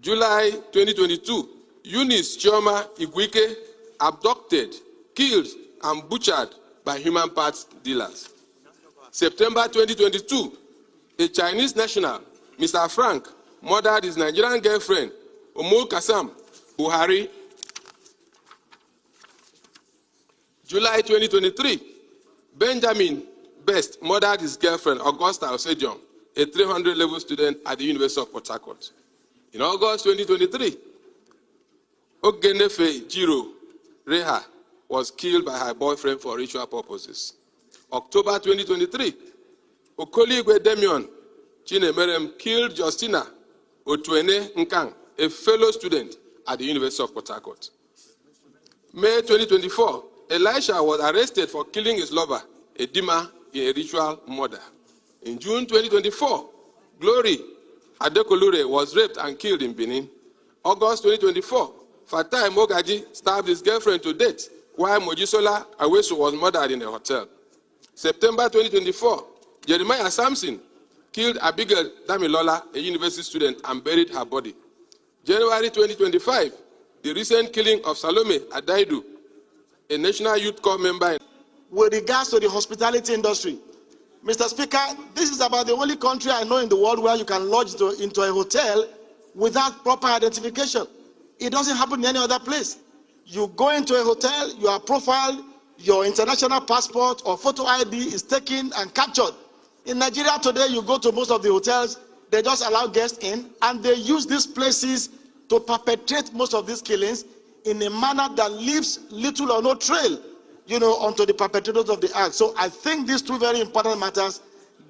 July 2022, Eunice Chioma Igwike abducted, killed, and butchered by human parts dealers. September 2022, a Chinese national, Mr. Frank, murdered his Nigerian girlfriend, Omo Kasam Buhari. July 2023, Benjamin Best murdered his girlfriend, Augusta Osedion, a 300-level student at the University of Port Harcourt. In August 2023, Ogenefe Jiro Reha was killed by her boyfriend for ritual purposes. October 2023, Okoligwe Demion Chinemerem killed Justina Otuene Nkang, a fellow student at the University of Port Harcourt. May 2024, Elisha was arrested for killing his lover, Edima, in a ritual murder. In June 2024, Glory Adekolure was raped and killed in Benin. August 2024, Fatai Mogaji stabbed his girlfriend to death, while Mojisola Awesu was murdered in a hotel. September 2024, Jeremiah Samson killed Abigail Damilola, a university student, and buried her body. January 2025, the recent killing of Salome Adaidu, a National Youth Corps member. With regards to the hospitality industry, Mr. Speaker, this is about the only country I know in the world where you can lodge into a hotel without proper identification. It doesn't happen in any other place. You go into a hotel, you are profiled, your international passport or photo ID is taken and captured. In Nigeria today, you go to most of the hotels, they just allow guests in, and they use these places to perpetrate most of these killings in a manner that leaves little or no trail, onto the perpetrators of the act. So I think these two very important matters,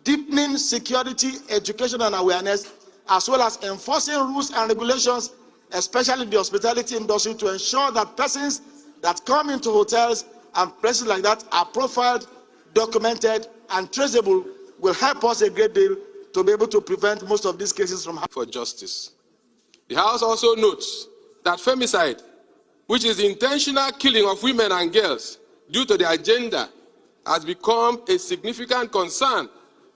deepening security, education, and awareness, as well as enforcing rules and regulations, especially in the hospitality industry, to ensure that persons that come into hotels and places like that are profiled, documented, and traceable, will help us a great deal to be able to prevent most of these cases from happening. For justice. The House also notes that femicide, which is the intentional killing of women and girls due to their gender, has become a significant concern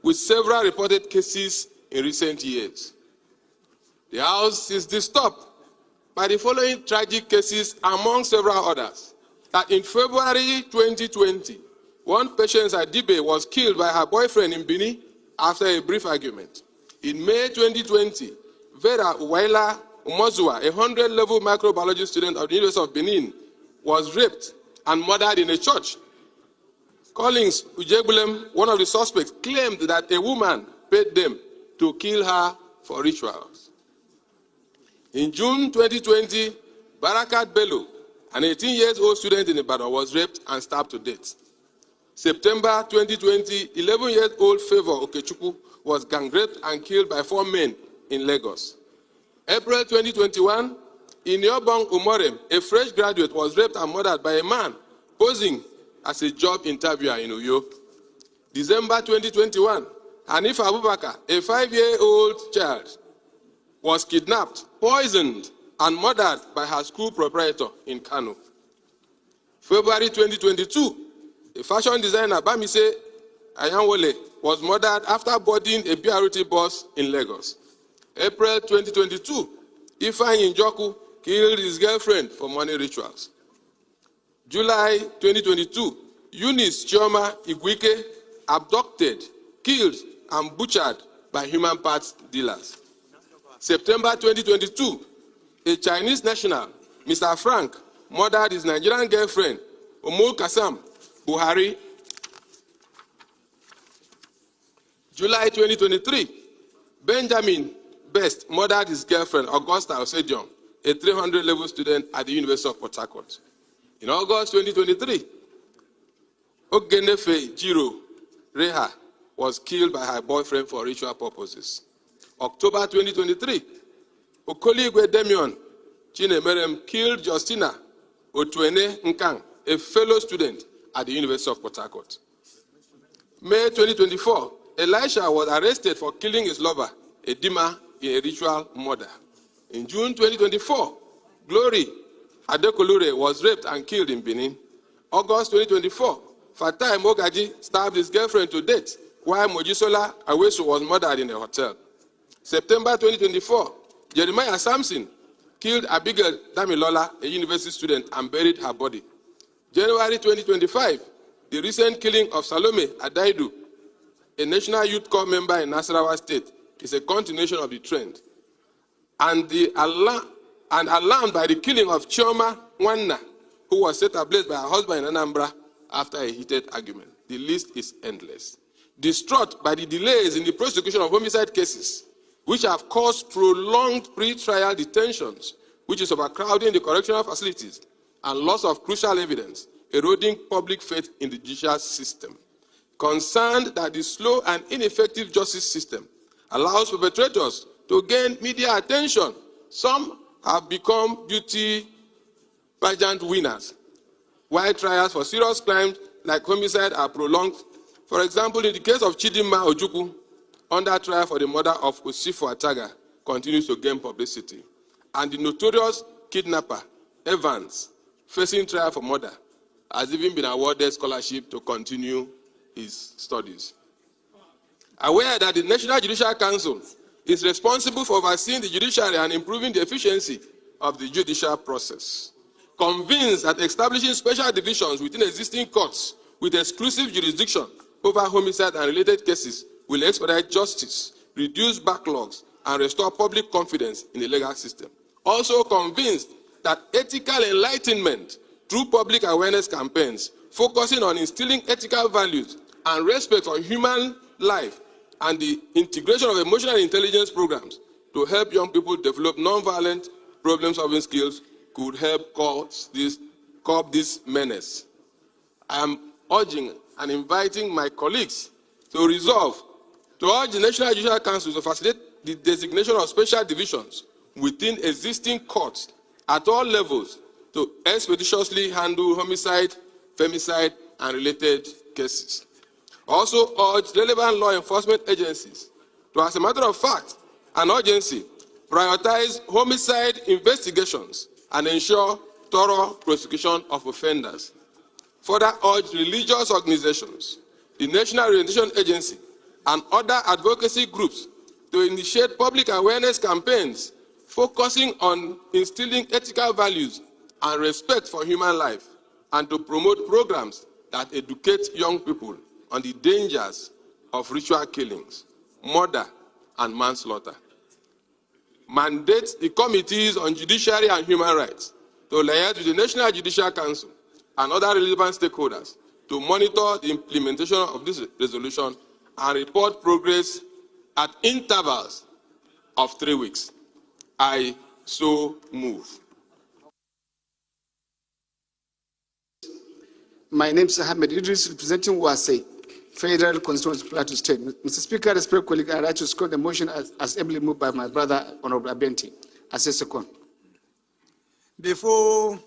with several reported cases in recent years. The House is disturbed by the following tragic cases, among several others. That in February 2020, one patient Adibe was killed by her boyfriend in Benin after a brief argument. In May 2020, Vera Uwaila Omozuwa, a 100-level microbiology student of the University of Benin, was raped and murdered in a church. Collins Ujegbulem, one of the suspects, claimed that a woman paid them to kill her for rituals. In June 2020, Barakat Bello, an 18-year-old student in Ibadan, was raped and stabbed to death. September 2020, 11-year-old Favor Okechukwu was gang raped and killed by 4 men in Lagos. April 2021, Iniobong Umorem, a fresh graduate, was raped and murdered by a man posing as a job interviewer in Uyo. December 2021, Hanif Abubakar, a 5-year-old child, was kidnapped, poisoned, and murdered by her school proprietor in Kano. February 2022, a fashion designer, Bamise Ayanwole, was murdered after boarding a BRT bus in Lagos. April 2022, Ifeanyi Njoku killed his girlfriend for money rituals. July 2022, Eunice Chioma Igwike abducted, killed, and butchered by human parts dealers. September 2022, a Chinese national, Mr. Frank, murdered his Nigerian girlfriend, Omo Kasam Buhari. July 2023, Benjamin Best murdered his girlfriend, Augusta Osedion, a 300-level student at the University of Port Harcourt. In August 2023, Ogenefe Jiro Reha was killed by her boyfriend for ritual purposes. October 2023, Okoligwe Demion Chinemerem killed Justina Otuene Nkang, a fellow student at the University of Port Harcourt. May 2024, Elisha was arrested for killing his lover, Edima, in a ritual murder. In June 2024, Glory Adekolure was raped and killed in Benin. August 2024, Fatai Mogaji stabbed his girlfriend to death, while Mojisola Awesu was murdered in a hotel. September 2024, Jeremiah Sampson killed Abigail Damilola, a university student, and buried her body. January 2025, the recent killing of Salome Adaidu, a National Youth Corps member in Nasarawa State, is a continuation of the trend. And alarmed by the killing of Chioma Nwanna, who was set ablaze by her husband in Anambra after a heated argument. The list is endless. Distraught by the delays in the prosecution of homicide cases, which have caused prolonged pre-trial detentions, which is overcrowding the correctional facilities, and loss of crucial evidence, eroding public faith in the judicial system. Concerned that the slow and ineffective justice system allows perpetrators to gain media attention, some have become beauty pageant winners, while trials for serious crimes like homicide are prolonged. For example, in the case of Chidinma Ojukwu, under trial for the murder of Osifo Ataga, continues to gain publicity. And the notorious kidnapper, Evans, facing trial for murder, has even been awarded scholarship to continue his studies. Aware that the National Judicial Council is responsible for overseeing the judiciary and improving the efficiency of the judicial process. Convinced that establishing special divisions within existing courts with exclusive jurisdiction over homicide and related cases will expedite justice, reduce backlogs, and restore public confidence in the legal system. Also convinced that ethical enlightenment through public awareness campaigns focusing on instilling ethical values and respect for human life and the integration of emotional intelligence programs to help young people develop non-violent problem-solving skills could help curb this menace. I am urging and inviting my colleagues to resolve to urge the National Judicial Council to facilitate the designation of special divisions within existing courts at all levels to expeditiously handle homicide, femicide, and related cases. Also urge relevant law enforcement agencies to, as a matter of fact and urgency, prioritize homicide investigations and ensure thorough prosecution of offenders. Further urge religious organizations, the National Orientation Agency, and other advocacy groups to initiate public awareness campaigns focusing on instilling ethical values and respect for human life, and to promote programs that educate young people on the dangers of ritual killings, murder, and manslaughter. Mandate the committees on judiciary and human rights to liaise with the National Judicial Council and other relevant stakeholders to monitor the implementation of this resolution and report progress at intervals of 3 weeks. I so move. My name is Ahmed Idris, representing Wase, Federal Constituency, Plateau State. Mr. Speaker, respected colleague, I like to score the motion as ably moved by my brother, Honorable Abenti. As a second. Before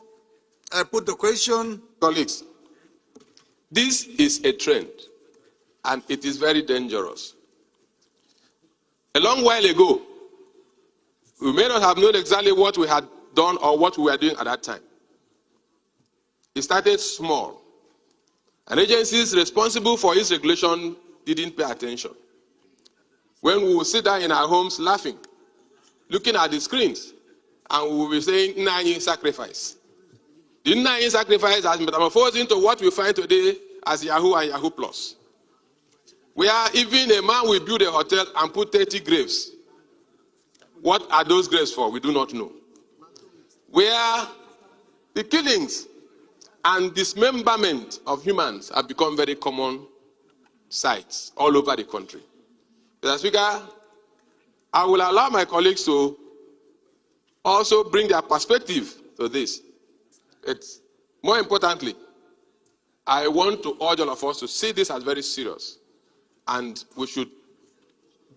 I put the question, colleagues, this is a trend, and it is very dangerous. A long while ago, we may not have known exactly what we had done or what we were doing at that time. It started small, and agencies responsible for its regulation didn't pay attention. When we would sit down in our homes laughing, looking at the screens, and we will be saying, Nani sacrifice. The Nani sacrifice has metamorphosed into what we find today as Yahoo and Yahoo Plus, where even a man will build a hotel and put 30 graves. What are those graves for? We do not know. Where the killings and dismemberment of humans have become very common sights all over the country. Mr. Speaker, I will allow my colleagues to also bring their perspective to this. More importantly, I want to urge all of us to see this as very serious, and we should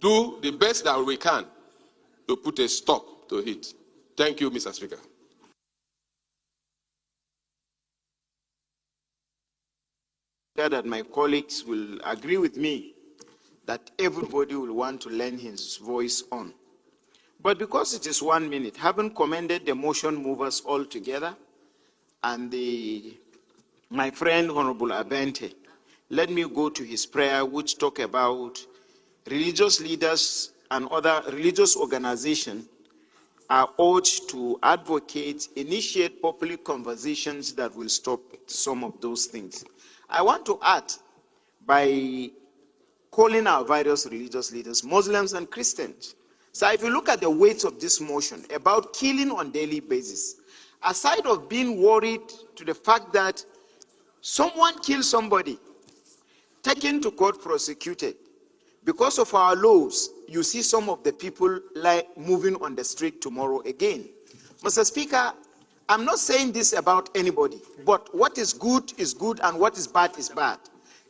do the best that we can to put a stop to it. Thank you, Mr. Speaker. That my colleagues will agree with me that everybody will want to lend his voice on. But because it is 1 minute, having commended the motion movers all together and my friend Honorable Abente, let me go to his prayer, which talk about religious leaders and other religious organizations are urged to advocate, initiate public conversations that will stop some of those things. I want to add, by calling our various religious leaders, Muslims and Christians. So if you look at the weight of this motion about killing on a daily basis, aside of being worried to the fact that someone killed somebody, taken to court, prosecuted, because of our laws, you see some of the people like moving on the street tomorrow again. Mr. Speaker, I'm not saying this about anybody, but what is good and what is bad is bad.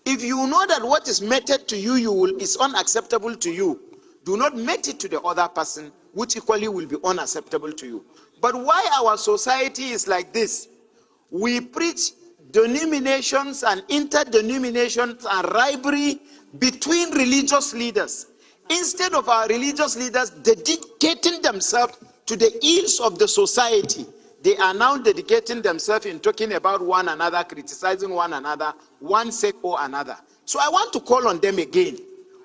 If you know that what is meted to you, is unacceptable to you, do not mete it to the other person, which equally will be unacceptable to you. But why our society is like this? We preach denominations and interdenominations and rivalry between religious leaders, instead of our religious leaders dedicating themselves to the ills of the society. They are now dedicating themselves in talking about one another, criticizing one another, one sect or another. So I want to call on them again.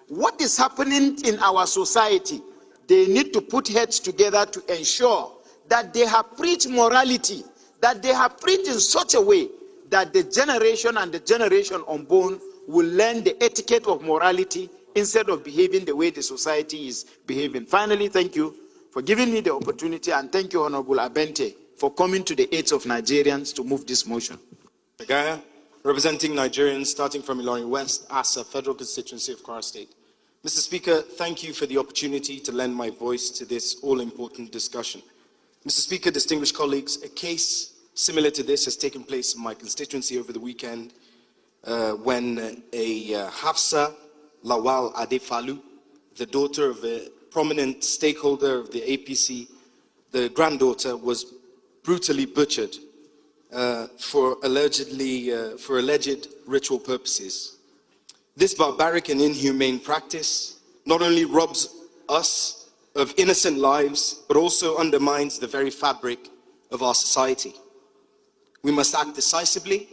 What is happening in our society? They need to put heads together to ensure that they have preached morality, that they have preached in such a way that the generation and the generation unborn will learn the etiquette of morality instead of behaving the way the society is behaving. Finally, thank you for giving me the opportunity, and thank you, Honorable Abente, for coming to the aid of Nigerians to move this motion. Gaya, representing Nigerians starting from Ilorin West, Asa, Federal Constituency of Kwara State. Mr. Speaker, thank you for the opportunity to lend my voice to this all-important discussion. Mr. Speaker, distinguished colleagues, a case similar to this has taken place in my constituency over the weekend when a Hafsa Lawal Adefalu, the daughter of a prominent stakeholder of the APC, the granddaughter, was brutally butchered for alleged ritual purposes. This barbaric and inhumane practice not only robs us of innocent lives, but also undermines the very fabric of our society. We must act decisively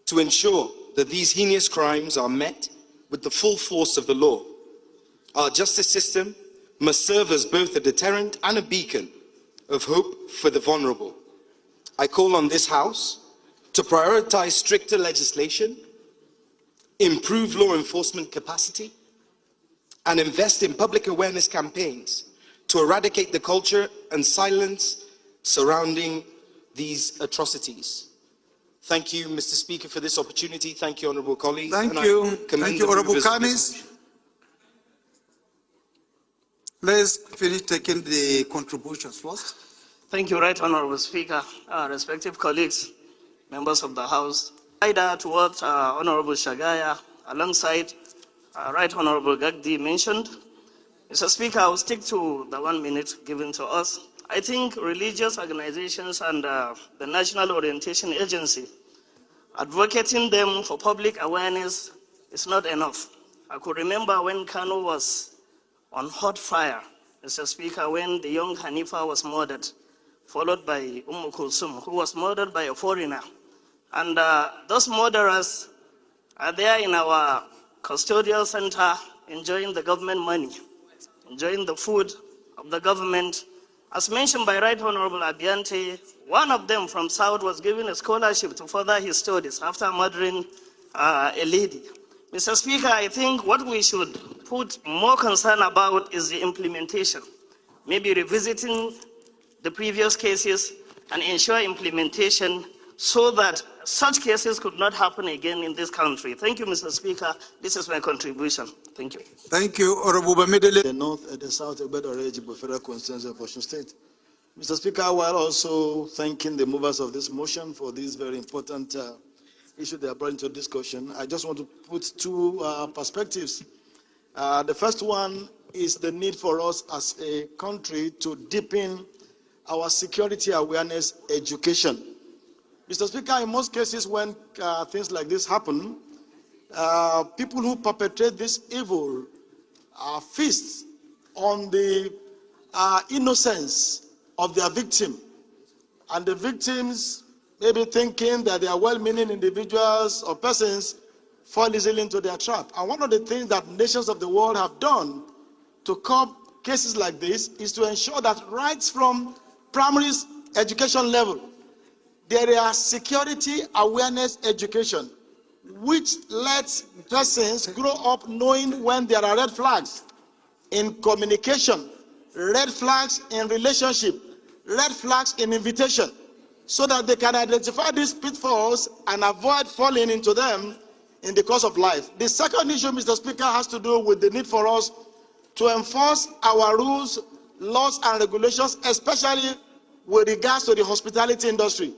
to ensure that these heinous crimes are met with the full force of the law. Our justice system must serve as both a deterrent and a beacon of hope for the vulnerable. I call on this House to prioritize stricter legislation, improve law enforcement capacity, and invest in public awareness campaigns to eradicate the culture and silence surrounding these atrocities. Thank you, Mr. Speaker, for this opportunity. Thank you, honourable colleagues. Thank you. Thank you, Honourable Kanis. Let's finish taking the contributions first. Thank you, Right Honourable Speaker, respective colleagues, members of the House. Either to what Honourable Shagaya, alongside Right Honourable Gagdi mentioned, Mr. Speaker, I will stick to the 1 minute given to us. I think religious organizations and the National Orientation Agency, advocating them for public awareness is not enough. I could remember when Kano was on hot fire, Mr. Speaker, when the young Hanifa was murdered, followed by Kulsum, who was murdered by a foreigner. And those murderers are there in our custodial center enjoying the government money, enjoying the food of the government. As mentioned by Right Honourable Abiante, one of them from South was given a scholarship to further his studies after murdering a lady. Mr. Speaker, I think what we should put more concern about is the implementation. Maybe revisiting the previous cases and ensure implementation so that such cases could not happen again in this country. Thank you, Mr. Speaker. This is my contribution. Thank you. Thank you, Honourable Bamidele. The North and the South Ujegbulem Federal Constituency of Osun State. Mr. Speaker, while also thanking the movers of this motion for this very important issue they are brought into discussion, I just want to put two perspectives. The first one is the need for us as a country to deepen our security awareness education. Mr. Speaker, in most cases when things like this happen, people who perpetrate this evil feast on the innocence of their victim. And the victims may be thinking that they are well-meaning individuals or persons fall easily into their trap. And one of the things that nations of the world have done to curb cases like this is to ensure that right from primary education level, there are security awareness education, which lets persons grow up knowing when there are red flags in communication, red flags in relationship, red flags in invitation, so that they can identify these pitfalls and avoid falling into them in the course of life. The second issue, Mr. Speaker, has to do with the need for us to enforce our rules, laws, and regulations, especially with regards to the hospitality industry.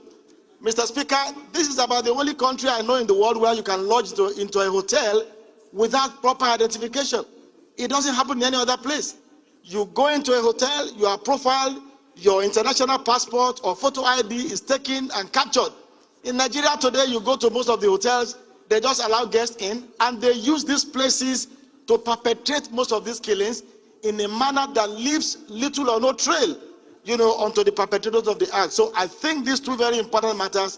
Mr. Speaker, this is about the only country I know in the world where you can lodge into a hotel without proper identification. It doesn't happen in any other place. You go into a hotel, you are profiled, your international passport or photo ID is taken and captured. In Nigeria today, you go to most of the hotels, they just allow guests in, and they use these places to perpetrate most of these killings in a manner that leaves little or no trail, onto the perpetrators of the act. So I think these two very important matters,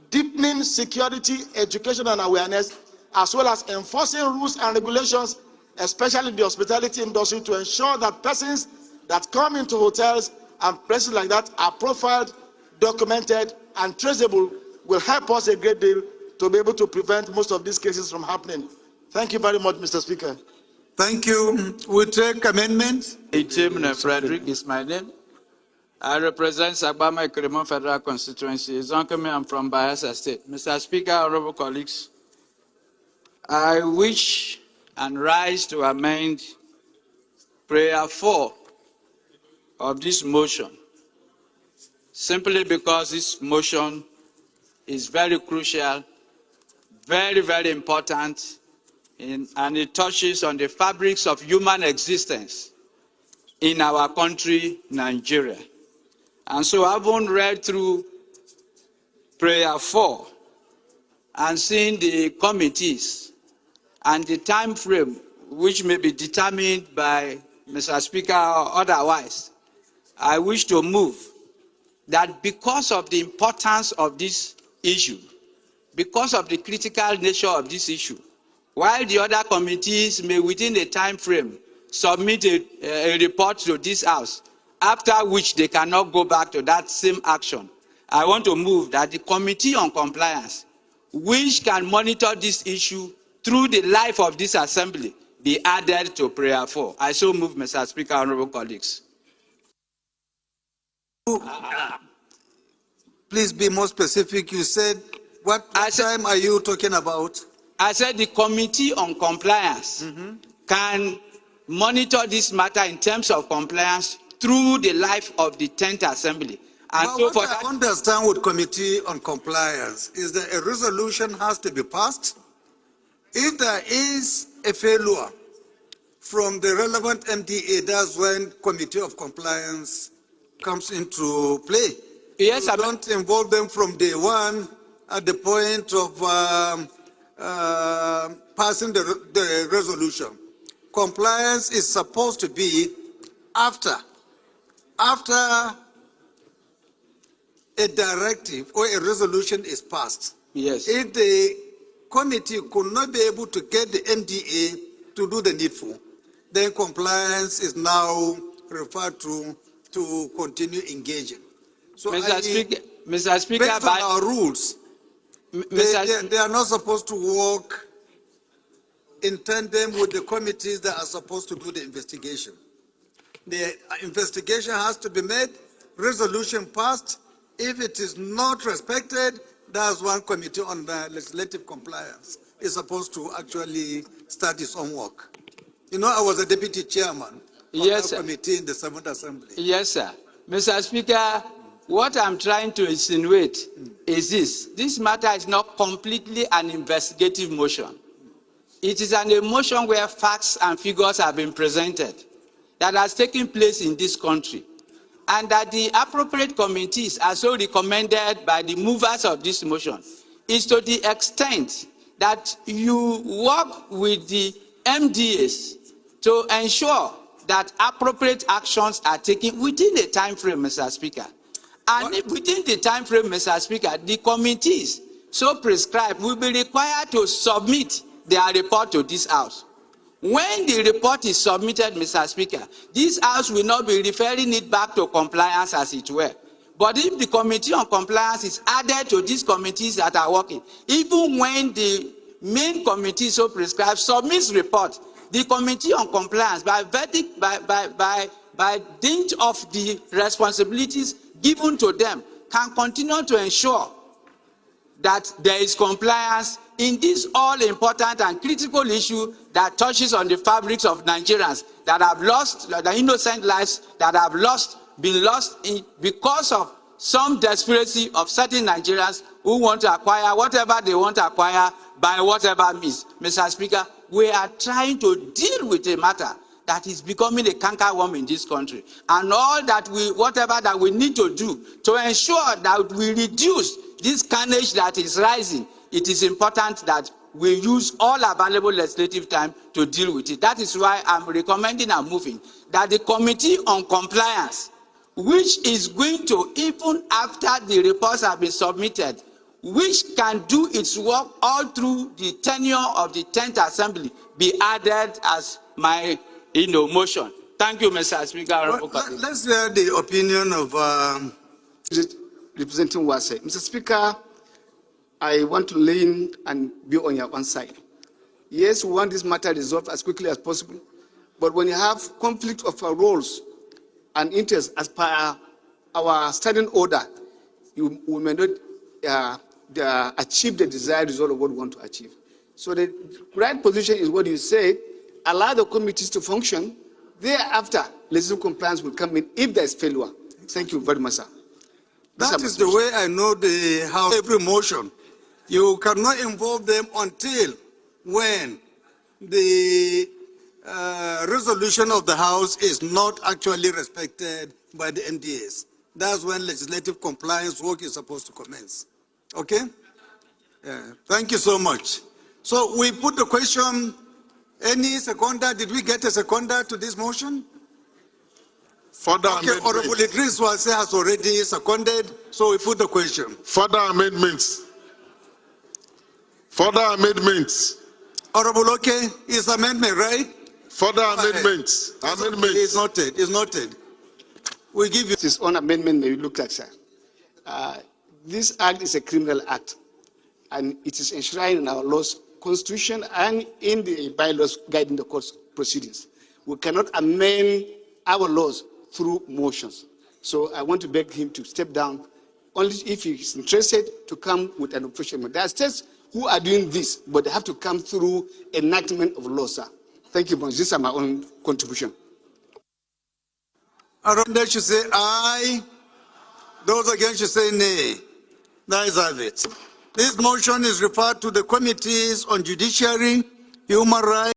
deepening security, education, and awareness, as well as enforcing rules and regulations, especially in the hospitality industry, to ensure that persons that come into hotels and places like that are profiled, documented, and traceable, will help us a great deal to be able to prevent most of these cases from happening. Thank you very much, Mr. Speaker. Thank you. We take amendments. Ijegbulem Frederick is my name. I represent Sagbama Ikremon Federal Constituency. I'm from Bayelsa State. Mr. Speaker, honorable colleagues, I wish and rise to amend prayer 4 of this motion, simply because this motion is very crucial, very, very important, and it touches on the fabrics of human existence in our country, Nigeria. And so having read through prayer 4 and seeing the committees and the time frame which may be determined by Mr. Speaker or otherwise, I wish to move that because of the importance of this issue, because of the critical nature of this issue, while the other committees may within a time frame submit a report to this House, after which they cannot go back to that same action, I want to move that the Committee on Compliance, which can monitor this issue through the life of this assembly, be added to prayer 4. I so move, Mr. Speaker, honorable colleagues. Please be more specific. You said, what time are you talking about? I said the Committee on Compliance can monitor this matter in terms of compliance through the life of the 10th Assembly. And so what I understand with Committee on Compliance is that a resolution has to be passed. If there is a failure from the relevant MDA, that's when Committee of Compliance comes into play. Yes, you don't involve them from day one at the point of passing the resolution. Compliance is supposed to be after a directive or a resolution is passed. Yes. If the committee could not be able to get the MDA to do the needful, then compliance is now referred to continue engaging. So Mr. Speaker, based on our rules, they are not supposed to work in tandem with the committees that are supposed to do the investigation. The investigation has to be made, resolution passed. If it is not respected, that's one committee on the legislative compliance is supposed to actually start its own work. You know, I was a deputy chairman of that committee in the 7th Assembly. Yes, sir. Mr. Speaker, what I'm trying to insinuate is this. This matter is not completely an investigative motion. It is an emotion where facts and figures have been presented that has taken place in this country, and that the appropriate committees are so recommended by the movers of this motion is to the extent that you work with the MDAs to ensure that appropriate actions are taken within a time frame, Mr. Speaker. And within the time frame, Mr. Speaker, the committees so prescribed will be required to submit their report to this House. When the report is submitted, Mr. Speaker, this House will not be referring it back to compliance as it were. But if the Committee on Compliance is added to these committees that are working, even when the main committee so prescribed submits report, the Committee on Compliance, by dint of the responsibilities given to them, can continue to ensure that there is compliance in this all-important and critical issue that touches on the fabrics of Nigerians that have lost, the innocent lives that have been lost because of some desperation of certain Nigerians who want to acquire whatever they want to acquire by whatever means. Mr. Speaker, we are trying to deal with a matter that is becoming a cankerworm in this country, and all that whatever that we need to do to ensure that we reduce this carnage that is rising, it is important that we use all available legislative time to deal with it. That is why I'm recommending and moving that the Committee on Compliance, which is going to, even after the reports have been submitted, which can do its work all through the tenure of the 10th Assembly, be added as my motion. Thank you, Mr. Speaker. Let's hear the opinion of Representing Uwase. Mr. Speaker, I want to lean and be on your own side. Yes, we want this matter resolved as quickly as possible, but when you have conflict of our roles and interests as per our standing order, we may not achieve the desired result of what we want to achieve. So the right position is what you say: allow the committees to function. Thereafter, legislative compliance will come in if there is failure. Thank you very much, sir. That is the way I know the House. Every motion, you cannot involve them until when the resolution of the House is not actually respected by the MDAs. That's when legislative compliance work is supposed to commence. Okay? Yeah. Thank you so much. So we put the question, any seconder, did we get a seconder to this motion? Further okay, Honorable Idris Wase has already seconded, so we put the question. Further amendments. Further amendments. Honorable, okay, is amendment, right? Further amendments. Amendments. It's noted. It's noted. We give you this own amendment may be looked at, sir. This act is a criminal act, and it is enshrined in our laws, constitution, and in the bylaws guiding the court proceedings. We cannot amend our laws through motions. So I want to beg him to step down, only if he is interested to come with an official. There are states who are doing this, but they have to come through enactment of law, sir. Thank you, Bonge. These are my own contribution. Those should say aye. Those against should say nay. That is it. This motion is referred to the committees on judiciary, human rights,